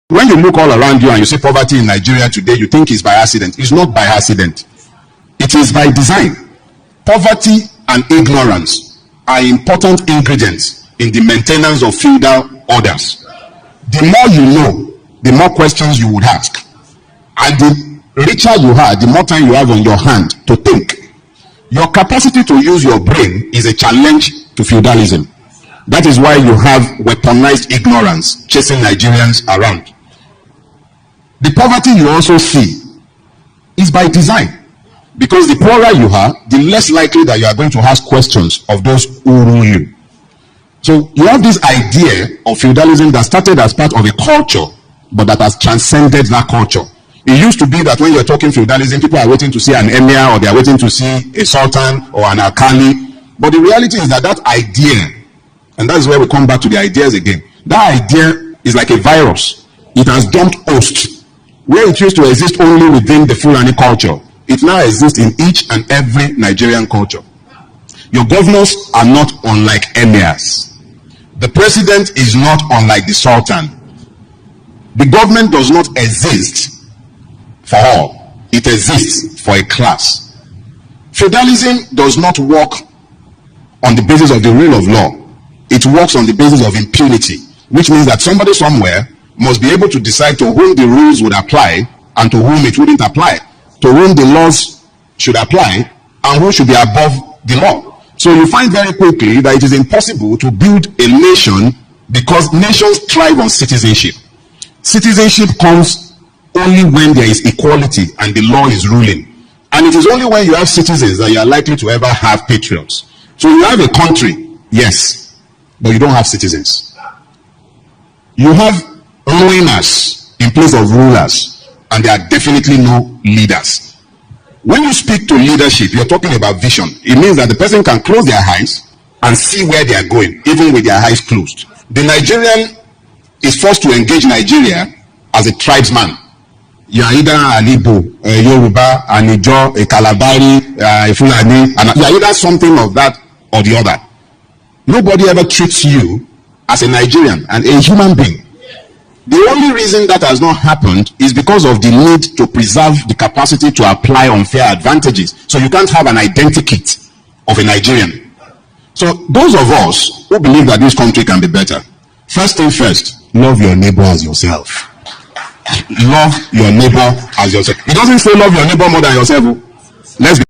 When you look all around you and you see poverty in Nigeria today, you think it's by accident. It's not by accident. It is by design. Poverty and ignorance are important ingredients in the maintenance of feudal orders. The more you know, the more questions you would ask. And the richer you are, the more time you have on your hand to think. Your capacity to use your brain is a challenge to feudalism. That is why you have weaponized ignorance chasing Nigerians around. The poverty you also see is by design, because the poorer you are, the less likely that you are going to ask questions of those who rule you. So you have this idea of feudalism that started as part of a culture, but that has transcended that culture. It used to be that when you're talking feudalism, people are waiting to see an emir, or they are waiting to see a sultan or an alkali. But the reality is that that idea, and that's where we come back to the ideas again, that idea is like a virus. It has jumped host. Where it used to exist only within the Fulani culture, it now exists in each and every Nigerian culture. Your governors are not unlike emirs. The president is not unlike the sultan. The government does not exist for all. It exists for a class. Feudalism does not work on the basis of the rule of law. It works on the basis of impunity, which means that somebody somewhere must be able to decide to whom the rules would apply and to whom it wouldn't apply, to whom the laws should apply and who should be above the law. So you find very quickly that it is impossible to build a nation, because nations thrive on citizenship. Citizenship comes only when there is equality and the law is ruling. And it is only when you have citizens that you are likely to ever have patriots. So you have a country, yes, but you don't have citizens. You have ruiners in place of rulers, and there are definitely no leaders. When you speak to leadership, you're talking about vision. It means that the person can close their eyes and see where they are going, even with their eyes closed. The Nigerian is forced to engage Nigeria as a tribesman. You are either an Igbo, a Yoruba, an Ijo, a Kalabari, a Fulani, and you are either something of that or the other. Nobody ever treats you as a Nigerian and a human being. The only reason that has not happened is because of the need to preserve the capacity to apply unfair advantages. So you can't have an identikit of a Nigerian. So those of us who believe that this country can be better, first thing first, love your neighbor as yourself. Love your neighbor as yourself. It doesn't say love your neighbor more than yourself. Let's be